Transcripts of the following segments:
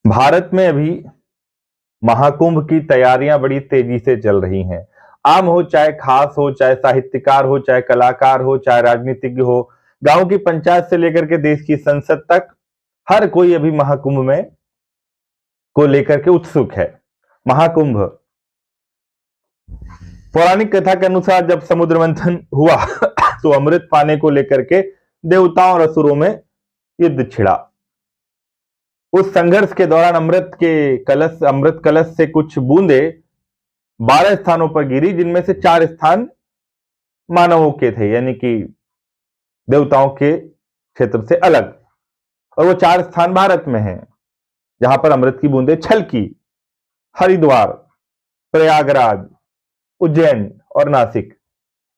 भारत में अभी महाकुंभ की तैयारियां बड़ी तेजी से चल रही हैं। आम हो चाहे खास हो, चाहे साहित्यकार हो, चाहे कलाकार हो, चाहे राजनीतिज्ञ हो, गांव की पंचायत से लेकर के देश की संसद तक हर कोई अभी महाकुंभ में को लेकर के उत्सुक है। महाकुंभ, पौराणिक कथा के अनुसार जब समुद्र मंथन हुआ तो अमृत पाने को लेकर के देवताओं और असुरों में युद्ध छिड़ा। उस संघर्ष के दौरान अमृत कलश से कुछ बूंदे 12 स्थानों पर गिरी, जिनमें से 4 स्थान मानवों के थे, यानी कि देवताओं के क्षेत्र से अलग, और वो 4 स्थान भारत में हैं जहां पर अमृत की बूंदें छलकी। हरिद्वार, प्रयागराज, उज्जैन और नासिक,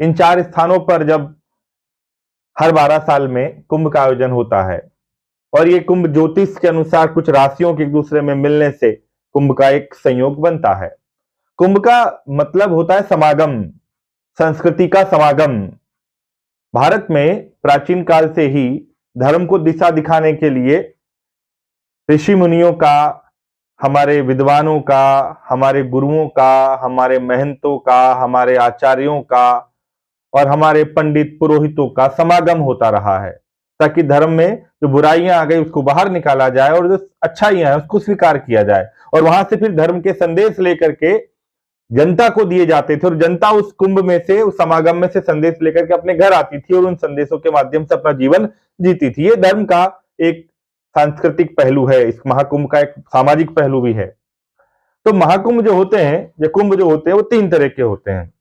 इन 4 स्थानों पर जब हर 12 साल में कुंभ का आयोजन होता है, और ये कुंभ ज्योतिष के अनुसार कुछ राशियों के एक दूसरे में मिलने से कुंभ का एक संयोग बनता है। कुंभ का मतलब होता है समागम, संस्कृति का समागम। भारत में प्राचीन काल से ही धर्म को दिशा दिखाने के लिए ऋषि मुनियों का, हमारे विद्वानों का, हमारे गुरुओं का, हमारे महंतों का, हमारे आचार्यों का और हमारे पंडित पुरोहितों का समागम होता रहा है, ताकि धर्म में जो बुराइयां आ गई उसको बाहर निकाला जाए और जो अच्छाइयां हैं उसको स्वीकार किया जाए। और वहां से फिर धर्म के संदेश लेकर के जनता को दिए जाते थे, और जनता उस कुंभ में से, उस समागम में से संदेश लेकर के अपने घर आती थी और उन संदेशों के माध्यम से अपना जीवन जीती थी। ये धर्म का एक सांस्कृतिक पहलू है, इस महाकुंभ का एक सामाजिक पहलू भी है। तो महाकुंभ जो होते हैं, ये कुंभ जो होते हैं, वो 3 तरह के होते हैं।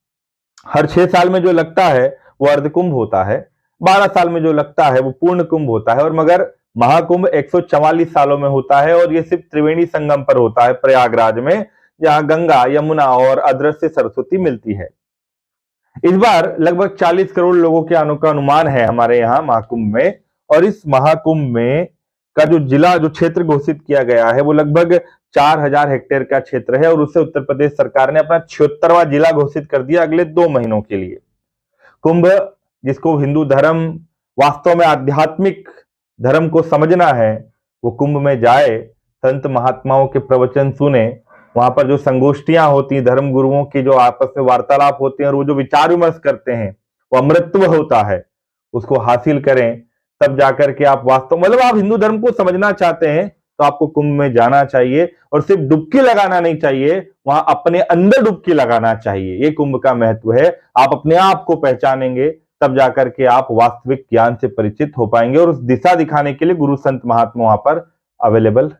हर 6 साल में जो लगता है वो अर्धकुंभ होता है, 12 साल में जो लगता है वो पूर्ण कुंभ होता है, और मगर महाकुंभ 144 सालों में होता है, और ये सिर्फ त्रिवेणी संगम पर होता है, प्रयागराज में, जहां गंगा, यमुना और अदृश्य सरस्वती मिलती है। इस बार लगभग 40 करोड़ लोगों के आने का अनुमान है हमारे यहाँ महाकुंभ में, और इस महाकुंभ में का जो क्षेत्र घोषित किया गया है वो लगभग 4000 हेक्टेयर का क्षेत्र है, और उससे उत्तर प्रदेश सरकार ने अपना 76वां जिला घोषित कर दिया अगले 2 महीनों के लिए। कुंभ, जिसको हिंदू धर्म वास्तव में आध्यात्मिक धर्म को समझना है, वो कुंभ में जाए, संत महात्माओं के प्रवचन सुने, वहां पर जो संगोष्ठियां होती, धर्म गुरुओं की जो आपस में वार्तालाप होते हैं और वो जो विचार विमर्श करते हैं, वो अमृतत्व होता है, उसको हासिल करें, तब जाकर के आप वास्तव, मतलब आप हिंदू धर्म को समझना चाहते हैं तो आपको कुंभ में जाना चाहिए, और सिर्फ डुबकी लगाना नहीं चाहिए, वहां अपने अंदर डुबकी लगाना चाहिए। ये कुंभ का महत्व है। आप अपने आप को पहचानेंगे, तब जाकर के आप वास्तविक ज्ञान से परिचित हो पाएंगे, और उस दिशा दिखाने के लिए गुरु संत महात्मा वहां पर अवेलेबल